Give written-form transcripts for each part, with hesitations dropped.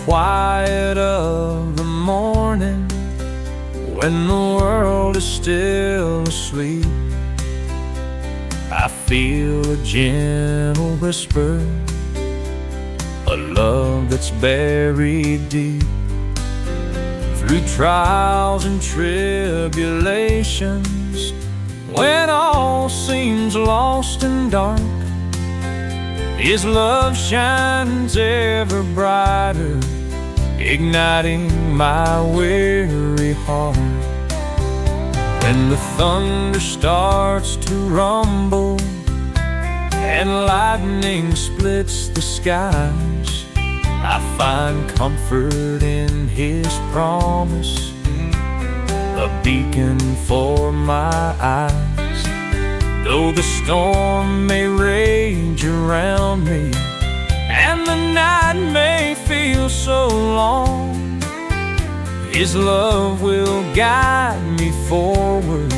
quiet of the morning, when the world is still asleep, I feel a gentle whisper, a love that's buried deep. Through trials and tribulations, when all seems lost and dark, His love shines ever brighter, igniting my weary heart. When the thunder starts to rumble and lightning splits the skies, I find comfort in His promise, a beacon for my eyes. Though the storm may rage around me and the night may feel so long, His love will guide me forward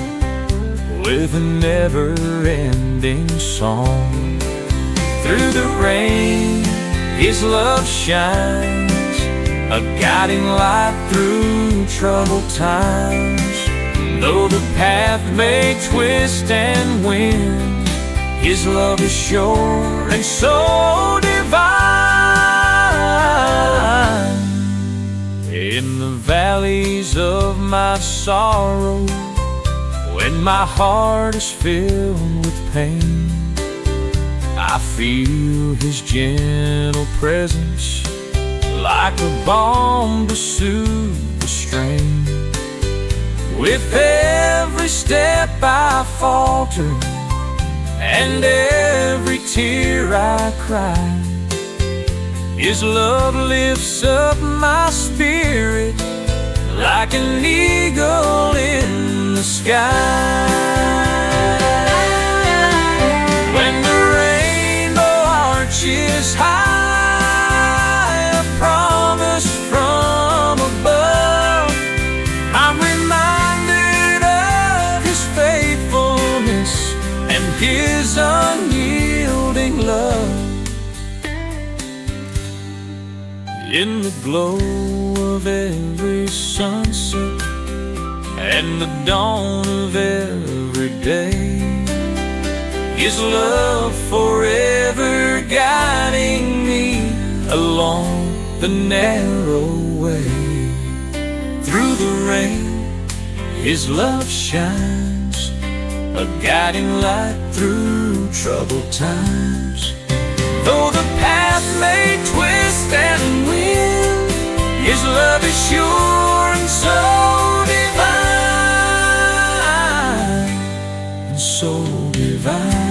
with a never-ending song. Through the rain, His love shines, a guiding light through troubled times. Though the path may twist and win, His love is sure and so divine. In the valleys of my sorrow, when my heart is filled with pain, I feel His gentle presence like a balm to soothe the strain. With every step I falter and every tear I cry, His love lifts up my spirit like an eagle in the sky. When the rainbow arches high, a promise from above, I'm reminded of His faithfulness and His unyielding love. In the glow of every sunset and the dawn of every day, His love forever guiding me along the narrow way. Through the rain, His love shines, a guiding light through troubled times. Though the path may twist and win, His love is sure and so divine, and so divine.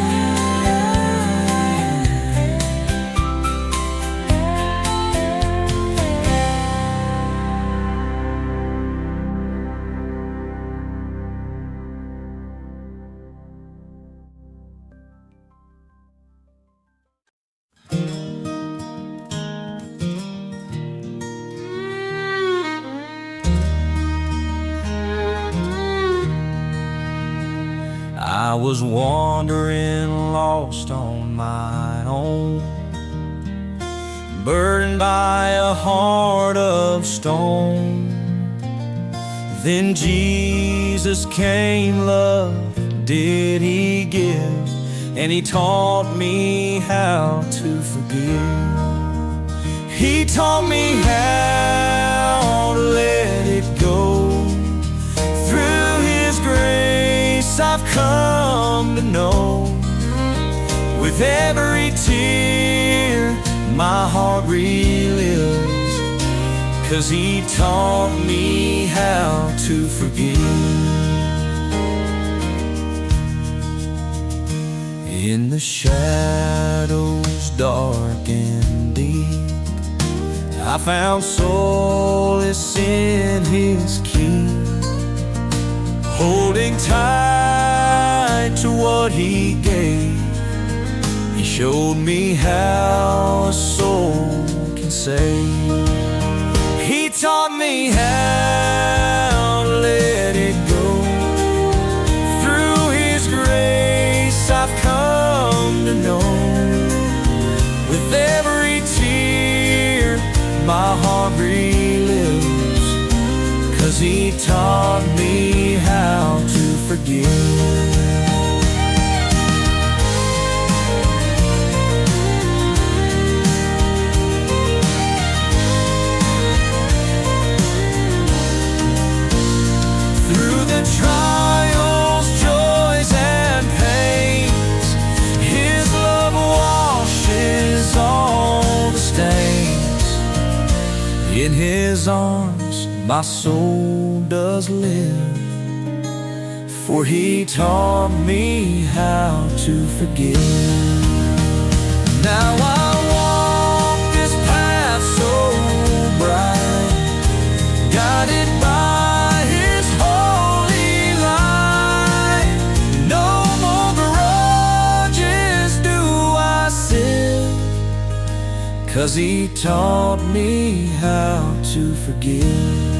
I was wandering lost on my own, burdened by a heart of stone. Then Jesus came, love did He give, and He taught me how to forgive. He taught me how to let it go. Through His grace I've come to know, with every tear my heart relives, 'cause He taught me how to forgive. In the shadows dark and deep, I found solace in His key, holding tight to what He gave. He showed me how a soul can save. He taught me how to let it go. Through His grace I've come to know, with every tear my heart relives, 'cause He taught me how to forgive. Through the trials, joys, and pains, His love washes all the stains. In His arms my soul does live, for He taught me how to forgive. Now I walk this path so bright, guided by His holy light. No more grudges do I sit, 'cause He taught me how to forgive.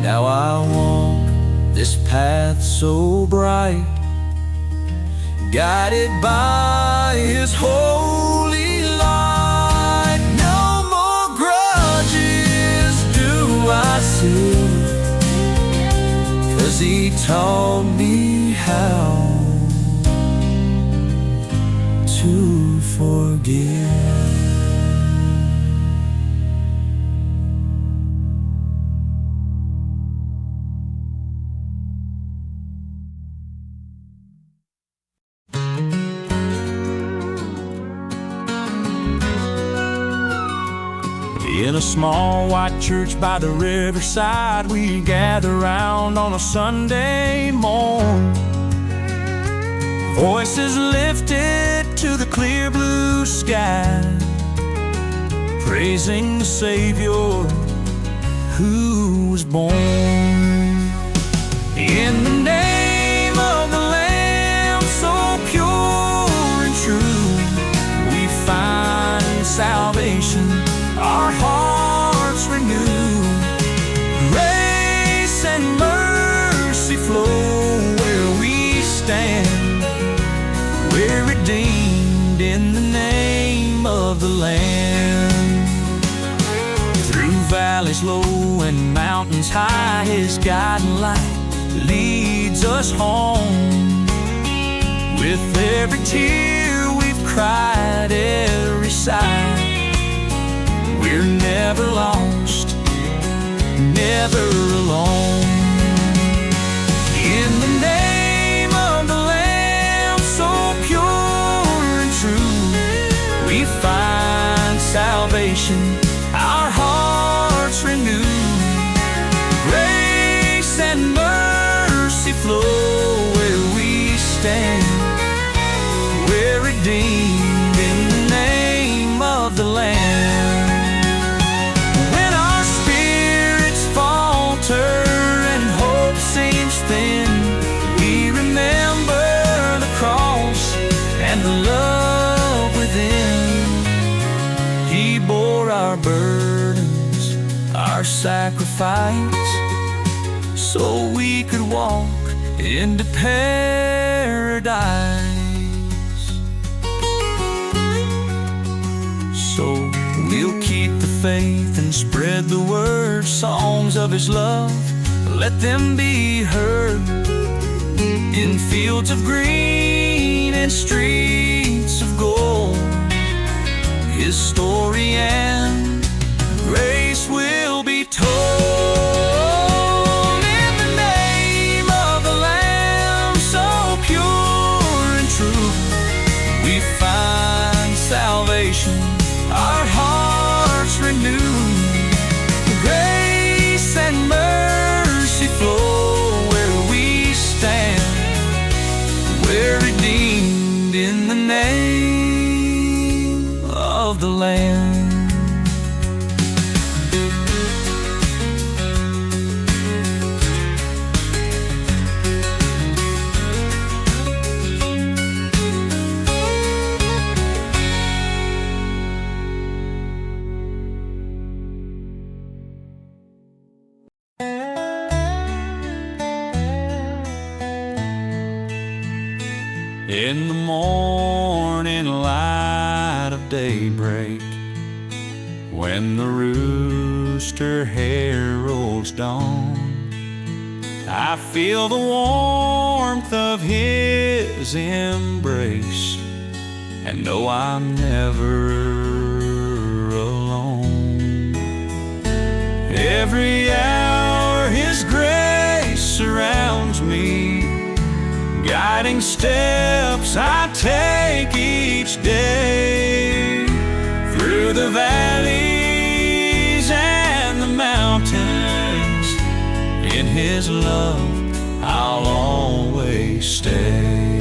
Now I walk this path so bright, guided by His holy light. No more grudges do I see, 'cause He taught me how to forgive. In a small white church by the riverside, we gather round on a Sunday morn. Voices lifted to the clear blue sky, praising the Savior who was born. In the name of the Lamb, so pure and true, we find salvation, our hearts renew. Grace and mercy flow where we stand. We're redeemed in the name of the Lamb. Through valleys low and mountains high, His guiding light leads us home. With every tear we've cried, every sigh, we're never lost, never alone. In the name of the Lamb, so pure and true, we find salvation, our hearts renew. Grace and mercy flow where we stand. We're redeemed in the name of the Lamb. And hope seems thin, we remember the cross and the love within. He bore our burdens, our sacrifice, so we could walk into paradise. So we'll keep the faith and spread the word, songs of His love, let them be heard. In fields of green and streets of gold, His story and grace will be told. In the name of the Lamb, so pure and true, we find salvation, our hearts renew. Grace and mercy flow where we stand. We're redeemed in the name of the Lamb. In the morning light of daybreak, when the rooster heralds dawn, I feel the warmth of his embrace and know I'm never alone. Every hour his grace surrounds me, guiding steps I take each day, through the valleys and the mountains. In his love I'll always stay.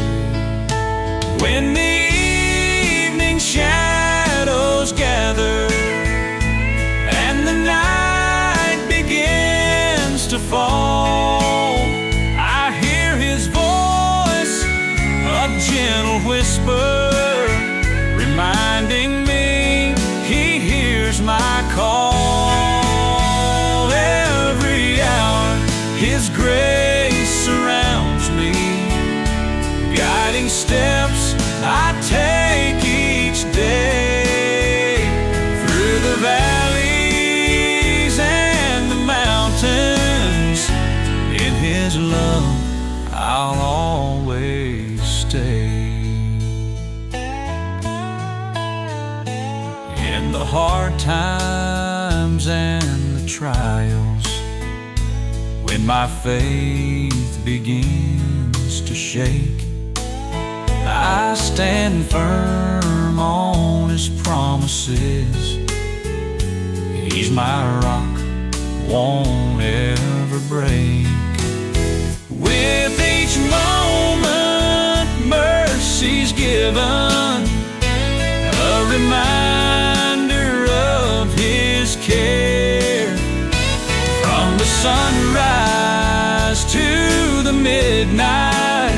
When the evening shadows gather and the night begins to fall, I hear his voice, a gentle whisper, reminding me he hears my call. Every hour his grace surrounds me, guiding steps I take each day, through the valleys and the mountains. In his love I'll always stay. In the hard times and the trials, when my faith begins to shake, I stand firm on his promises. He's my rock, won't ever break. With each moment mercy's given, a reminder of his care. From the sunrise to the midnight,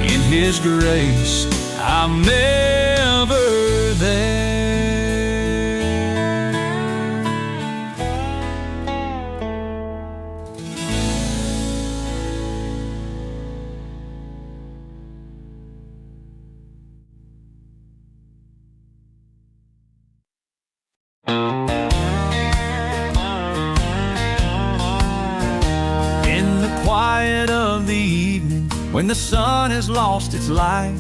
in his grace I'm never there. In the quiet of the evening, when the sun has lost its light,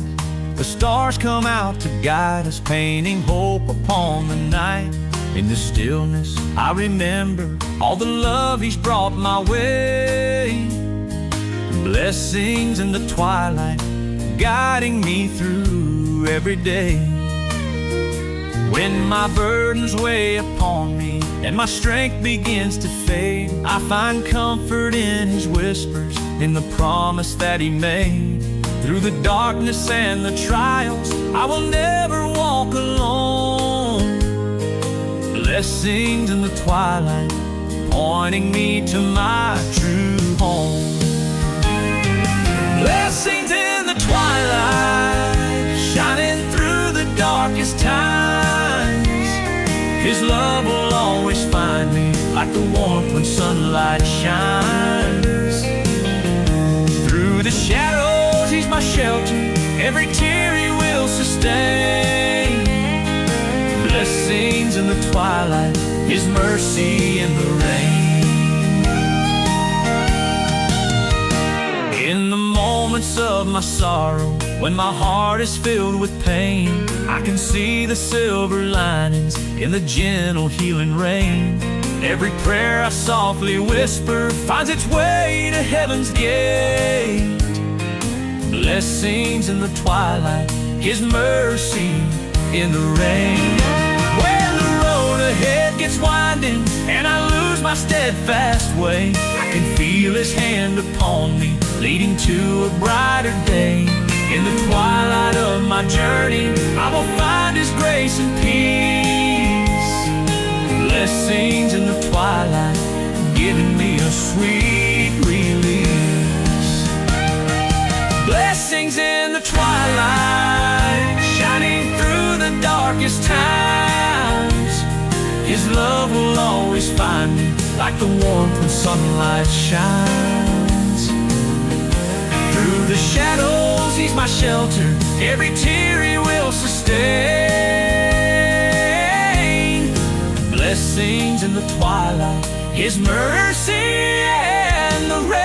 the stars come out to guide us, painting hope upon the night. In the stillness I remember all the love he's brought my way, blessings in the twilight guiding me through every day. When my burdens weigh upon me and my strength begins to fade, I find comfort in his whispers, in the promise that he made. Through the darkness and the trials, I will never walk alone. Blessings in the twilight, pointing me to my true home. Blessings in the twilight, shining through the darkest times. His love will always find me, like the warmth when sunlight shines. Through the shadows he's my shelter, every tear he will sustain. Blessings in the twilight, his mercy in the rain. In the moments of my sorrow, when my heart is filled with pain, I can see the silver linings in the gentle healing rain. Every prayer I softly whisper finds its way to heaven's gate. Blessings in the twilight, his mercy in the rain. When the road ahead gets winding and I lose my steadfast way, I can feel his hand upon me, leading to a brighter day. In the twilight of my journey, I will find his grace and peace. Blessings in the twilight, giving me a sweet release. Blessings in the twilight, shining through the darkest times. His love will always find me, like the warmth when sunlight shines. Through the shadows, he's my shelter. Every tear he will sustain. Blessings in the twilight, his mercy and the rain.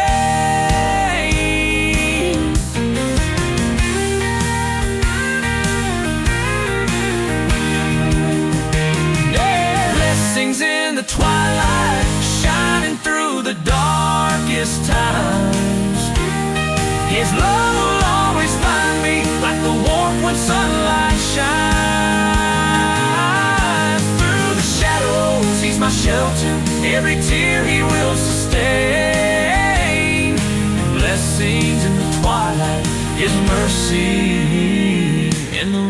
Yeah. Blessings in the twilight, shining through the darkest times. His love will always find me, like the warmth when sunlight shines. Through the shadows, he's my shelter. Every tear he will sustain. Blessings in the twilight, his mercy in the rain.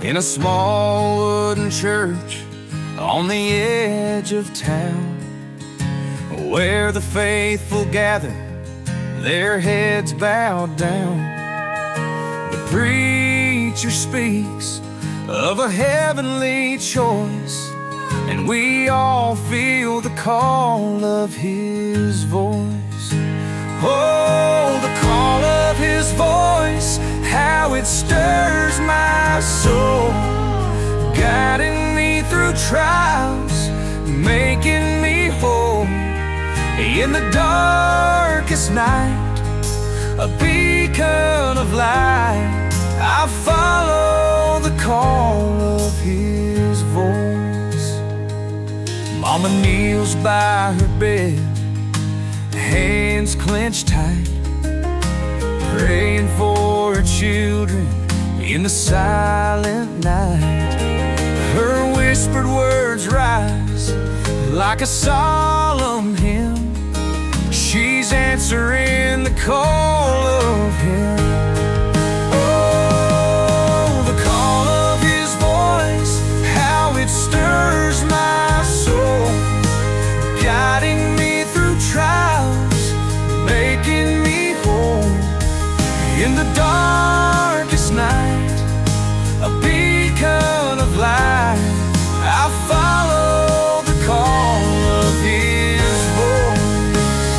In a small wooden church on the edge of town, where the faithful gather, their heads bowed down, the preacher speaks of a heavenly choice, and we all feel the call of his voice. Oh, the call of his voice, how it stirs my soul, guiding me through trials, making me whole. In the darkest night, a beacon of light, I follow the call of his voice. Mama kneels by her bed, hands clenched tight, praying for her children in the silent night. Her whispered words rise like a solemn hymn. She's answering the call of him. Oh, the call of his voice, how it stirs my soul, guiding me through trials, making me whole. In the darkest night, a beacon of light, I follow the call of his voice.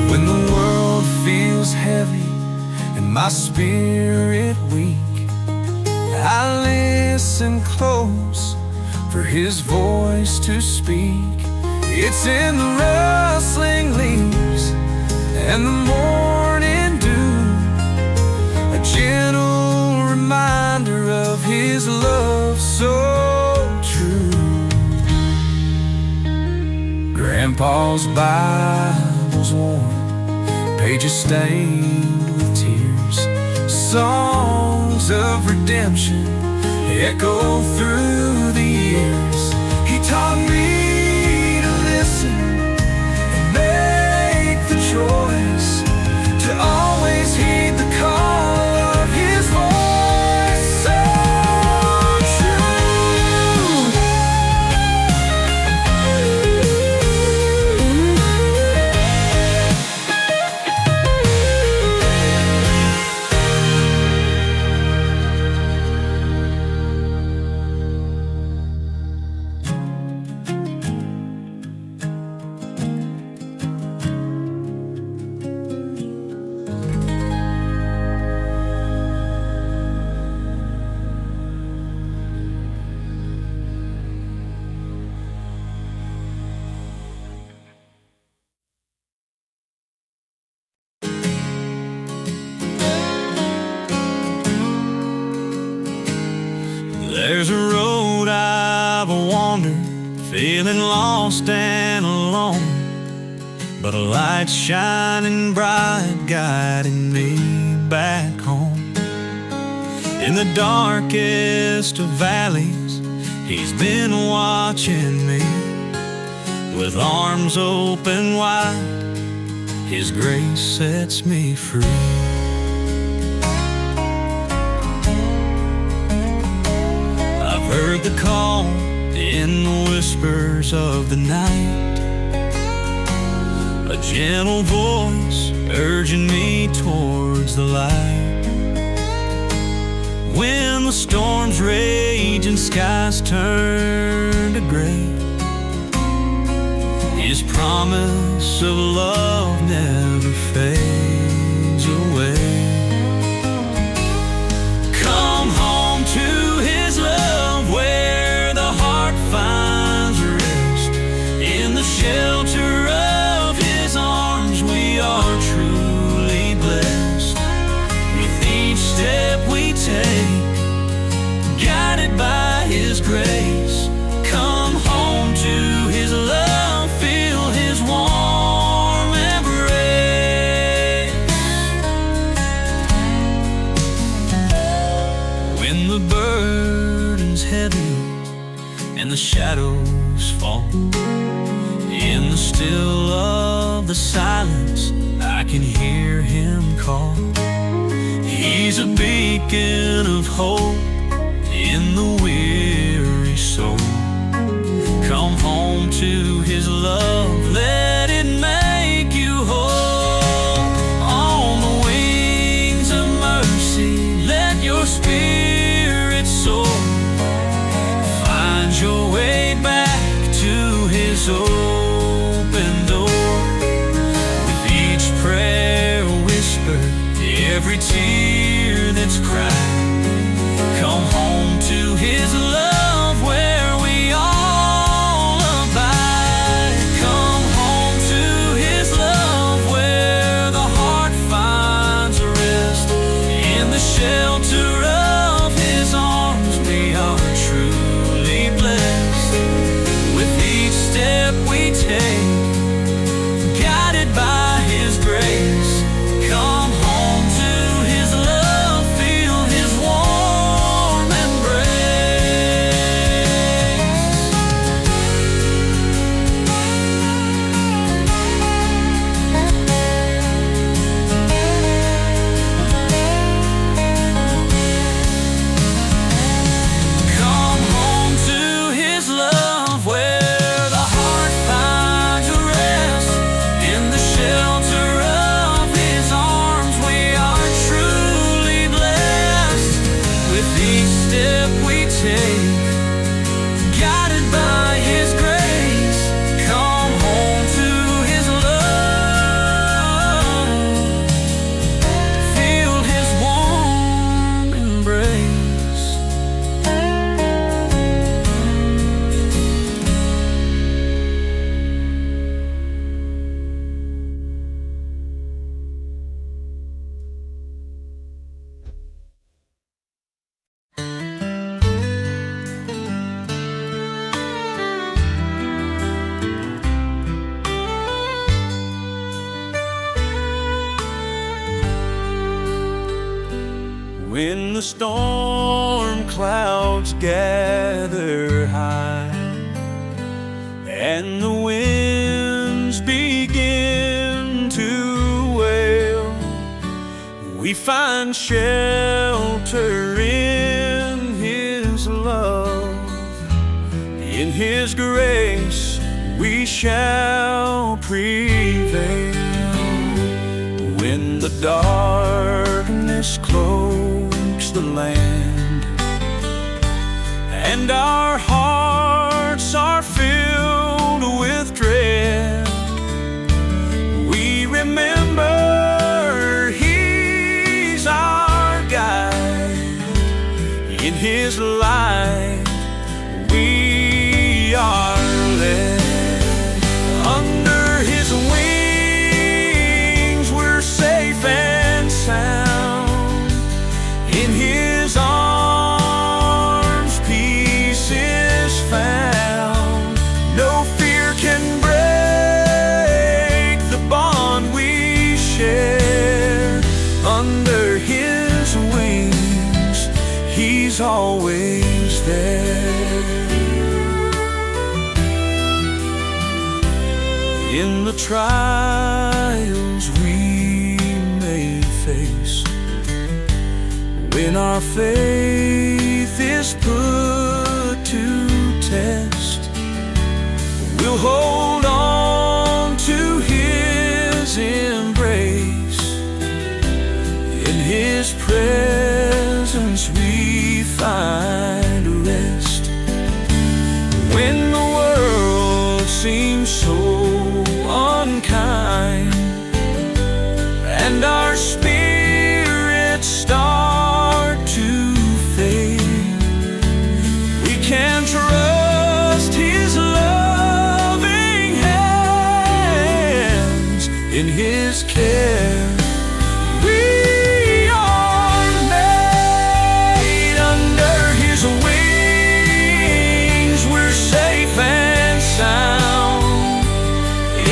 When the world feels heavy and my spirit weak, I listen close for his voice to speak. It's in the rustling leaves and the morning dew, a gentle reminder of his love so true. Grandpa's Bible's worn, pages stained with tears, songs of redemption echo through the years. He taught me to listen and make the choice to always heed the call of his voice. So there's a road I've wandered, feeling lost and alone, but a light shining bright guiding me back home. In the darkest of valleys, he's been watching me, With arms open wide, His grace sets me free. I've heard the call in the whispers of the night, a gentle voice urging me towards the light. When the storms rage and skies turn to gray, His promise of love never fades away. Come home to His love, where the heart finds rest. In the shelter of His arms we are truly blessed. With each step we take, guided by His grace, come home to His love, feel His warm embrace. When the burden's heavy and the shadows fall, in the still of the silence I can hear Him call. He's a beacon of hope in the weary soul. Come home to His love, let it make you whole. On the wings of mercy, let your spirit soar. Find your way back to His open door. With each prayer whispered, every tear that's cried, come home to His love, where we all abide. Come home to His love, where the heart finds a rest. In the shelter of His arms we are truly blessed. With each step we take, guided by His grace, come home to His love, feel His warm embrace. Come home to His love, where the heart finds a rest. In the shelter of His arms we are truly blessed. With each step we take, guided by His grace, come home to His love, feel His warm embrace. When the storm clouds gather high and the winds begin to wail, we find shelter in His love. In His grace we shall prevail. When the darkness cloaks the land and our hearts are filled with dread, we remember He's our guide. In His light we are led. Under His wings we're safe and sound. In His arms peace is in the trials we may face. When our faith is put to test, we'll hold on to His embrace. In His presence we find rest. When the world seems so unkind and our spirits start to fade, we can trust His loving hands. In His care we are made. Under His wings we're safe and sound.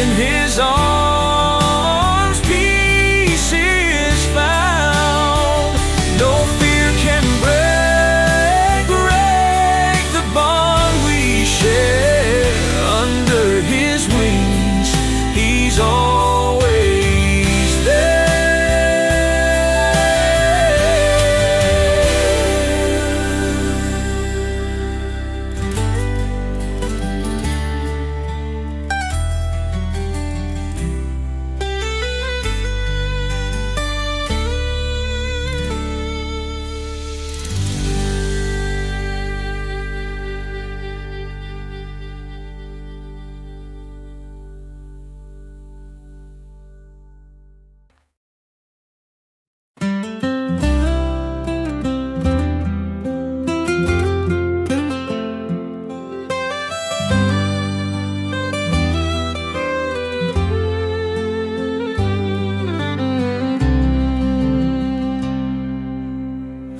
In His arms peace is found. No fear can break the bond we share. Under His wings He's always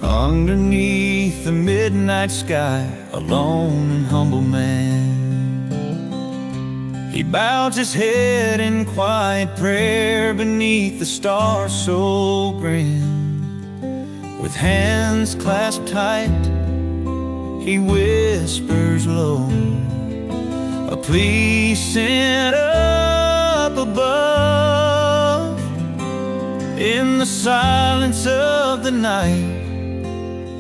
underneath the midnight sky, a lone and humble man. He bows his head in quiet prayer beneath the stars so grand. With hands clasped tight, he whispers low a plea sent up above. In the silence of the night,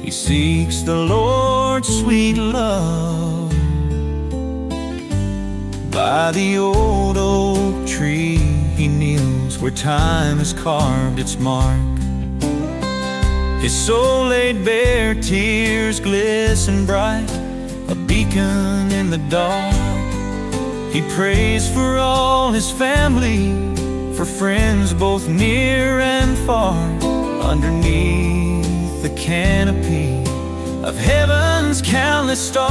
he seeks the Lord's sweet love. By the old oak tree he kneels, where time has carved its mark. His soul laid bare, tears glisten bright, a beacon in the dark. He prays for all his family, for friends both near and far. Underneath the canopy of heaven's countless stars,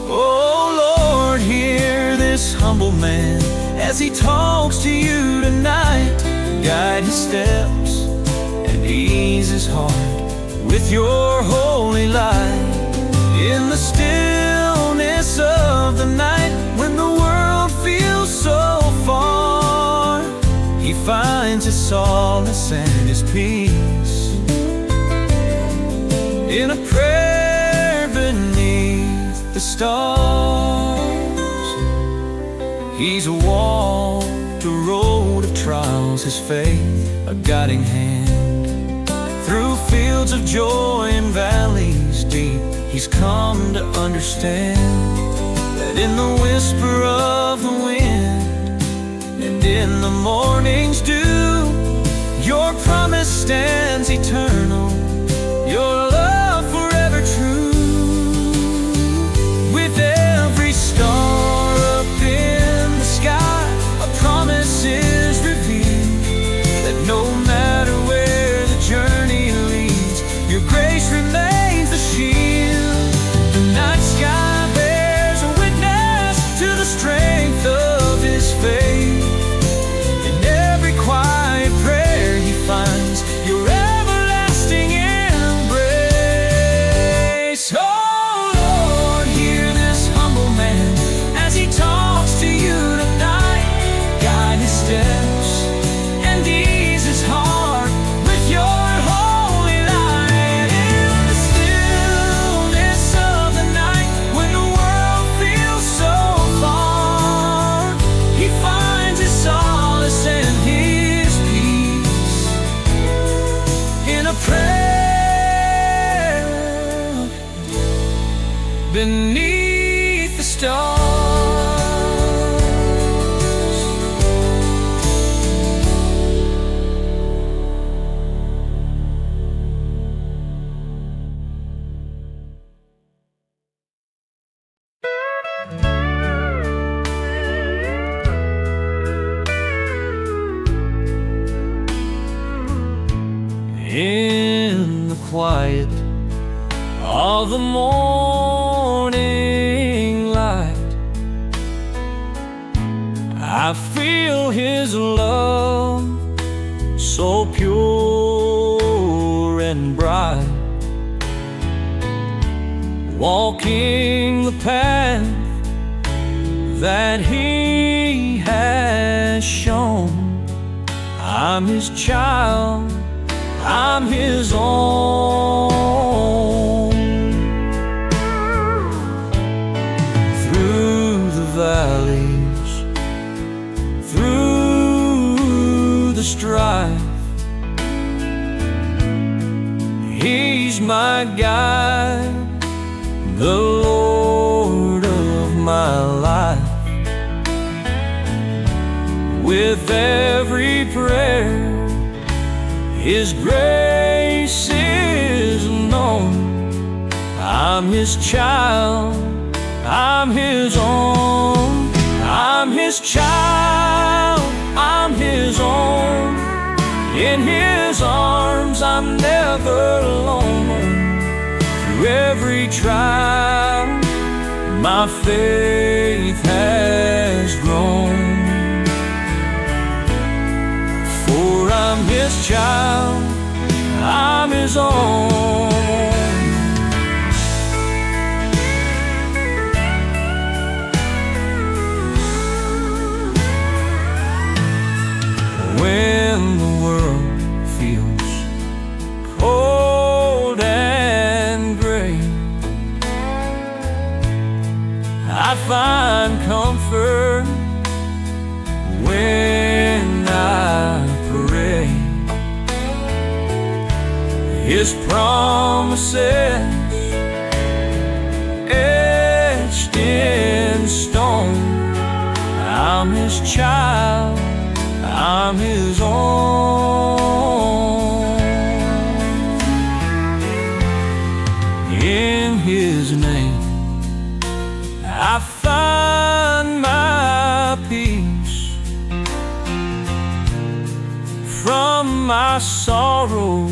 oh Lord, hear this humble man as he talks to you tonight. Guide his steps and ease his heart with your holy light. In the stillness of the night, when the world feels so far, he finds his solace and his peace in a prayer beneath the stars. He's walked a road of trials, his faith a guiding hand. Through fields of joy and valleys deep, he's come to understand that in the whisper of the wind and in the morning's dew, your promise stands eternal, your love forever true. With every star up in the sky, a promise is revealed that no matter where the journey leads, your grace remains the shield. The night sky bears a witness to the strength of his faith. In every quiet prayer he finds your everlasting beneath the stars. In the quiet of the morning light, I feel His love so pure and bright, walking the path that He has shown. I'm His child, I'm His own. Through the valleys, through the strife, He's my guide, the Lord of my life. With every prayer, His grace is known. I'm His child, I'm His own. I'm His child, I'm His own. In His arms I'm never alone. Through every trial my faith has grown. For I'm His child, I'm His own. When the world feels cold and gray, I find comfort when I pray. His promises etched in stone. I'm His child, I'm His own. In His name I find my peace. From my sorrows